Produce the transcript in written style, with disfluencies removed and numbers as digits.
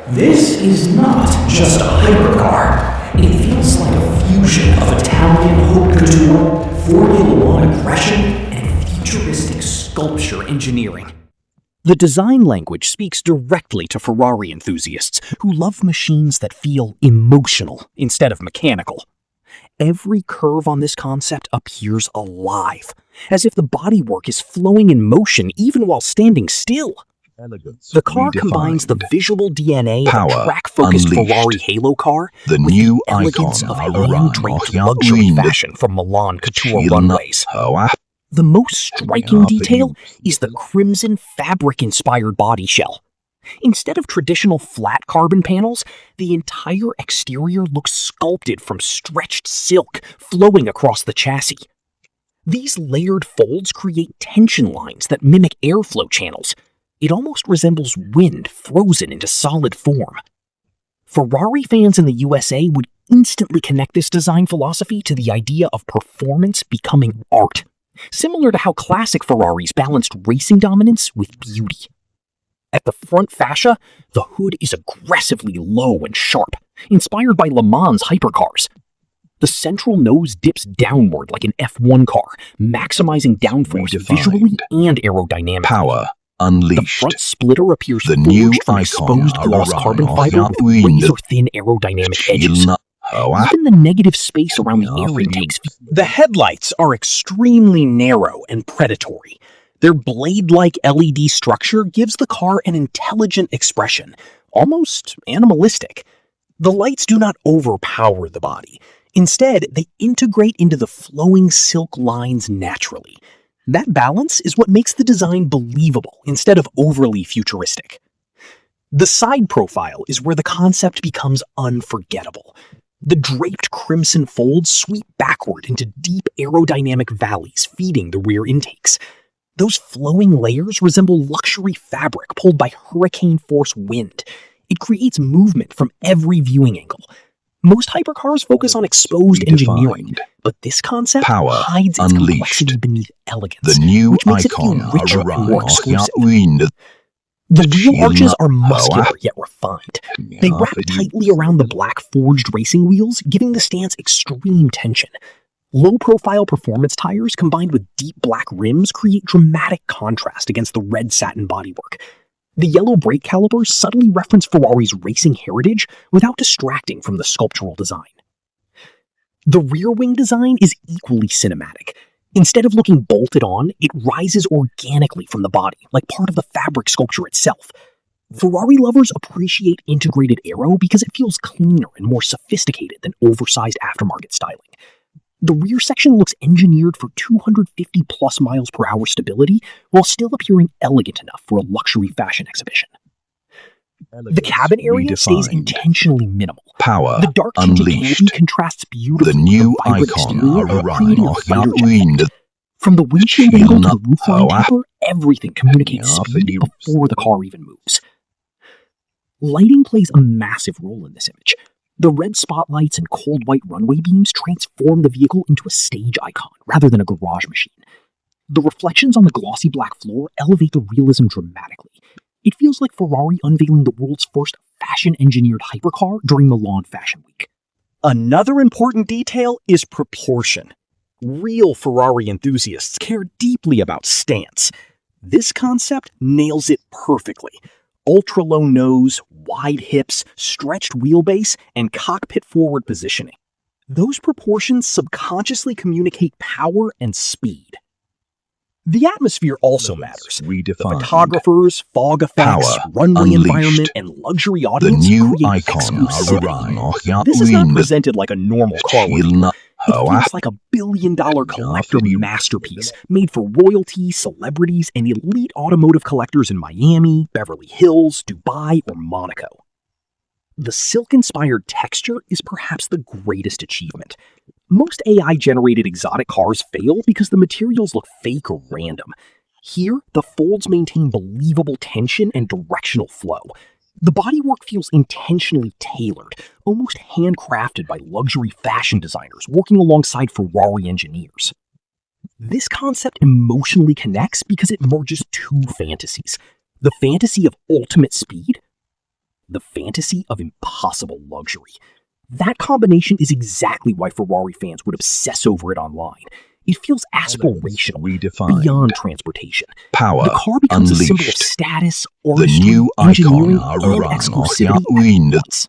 This is not just a hypercar. It feels like a fusion of Italian haute couture, Formula One aggression, and futuristic sculpture engineering. The design language speaks directly to Ferrari enthusiasts who love machines that feel emotional instead of mechanical. Every curve on this concept appears alive, as if the bodywork is flowing in motion even while standing still. The car combines the visual DNA of a track-focused Ferrari Halo car with the elegance of hand-draped luxury fashion from Milan couture runways. The most striking detail is the crimson fabric-inspired body shell. Instead of traditional flat carbon panels, the entire exterior looks sculpted from stretched silk flowing across the chassis. These layered folds create tension lines that mimic airflow channels. It almost resembles wind frozen into solid form. Ferrari fans in the USA would instantly connect this design philosophy to the idea of performance becoming art, similar to how classic Ferraris balanced racing dominance with beauty. At the front fascia, the hood is aggressively low and sharp, inspired by Le Mans hypercars. The central nose dips downward like an F1 car, maximizing downforce visually and aerodynamically. Unleashed. The front splitter appears forged from exposed gloss carbon fiber with razor-thin aerodynamic edges. Even the negative space around the air intakes. The headlights are extremely narrow and predatory. Their blade-like LED structure gives the car an intelligent expression, almost animalistic. The lights do not overpower the body. Instead, they integrate into the flowing silk lines naturally. That balance is what makes the design believable instead of overly futuristic. The side profile is where the concept becomes unforgettable. The draped crimson folds sweep backward into deep aerodynamic valleys feeding the rear intakes. Those flowing layers resemble luxury fabric pulled by hurricane-force wind. It creates movement from every viewing angle. Most hypercars focus on exposed engineering, but this concept hides its complexity beneath elegance, which makes it feel richer and more exclusive. The wheel arches are muscular yet refined. They wrap tightly around the black forged racing wheels, giving the stance extreme tension. Low-profile performance tires combined with deep black rims create dramatic contrast against the red satin bodywork. The yellow brake calipers subtly reference Ferrari's racing heritage without distracting from the sculptural design. The rear wing design is equally cinematic. Instead of looking bolted on, it rises organically from the body, like part of the fabric sculpture itself. Ferrari lovers appreciate integrated aero because it feels cleaner and more sophisticated than oversized aftermarket styling. The rear section looks engineered for 250 plus miles per hour stability while still appearing elegant enough for a luxury fashion exhibition. The cabin area stays intentionally minimal. The dark tinted canopy contrasts beautifully with the vibrant exterior, creating a fighter jet. From the windshield angle to the roofline taper, everything communicates speed before the car even moves. Lighting plays a massive role in this image. The red spotlights and cold white runway beams transform the vehicle into a stage icon rather than a garage machine. The reflections on the glossy black floor elevate the realism dramatically. It feels like Ferrari unveiling the world's first fashion-engineered hypercar during Milan Fashion Week. Another important detail is proportion. Real Ferrari enthusiasts care deeply about stance. This concept nails it perfectly. Ultra-low nose, wide hips, stretched wheelbase, and cockpit forward positioning. Those proportions subconsciously communicate power and speed. The atmosphere also matters. The photographers, fog effects, runway environment, and luxury audience create exclusivity. This is not presented like a normal car review. It feels like a billion-dollar collector masterpiece made for royalty, celebrities, and elite automotive collectors in Miami, Beverly Hills, Dubai, or Monaco. The silk-inspired texture is perhaps the greatest achievement. Most AI-generated exotic cars fail because the materials look fake or random. Here, the folds maintain believable tension and directional flow. The bodywork feels intentionally tailored, almost handcrafted by luxury fashion designers working alongside Ferrari engineers. This concept emotionally connects because it merges two fantasies. The fantasy of ultimate speed The fantasy of impossible luxury. That combination is exactly why Ferrari fans would obsess over it online. It feels aspirational, beyond transportation. Power The car becomes a symbol of unleashed. status, The artistry, new engineering, icon and arrives. exclusivity at once.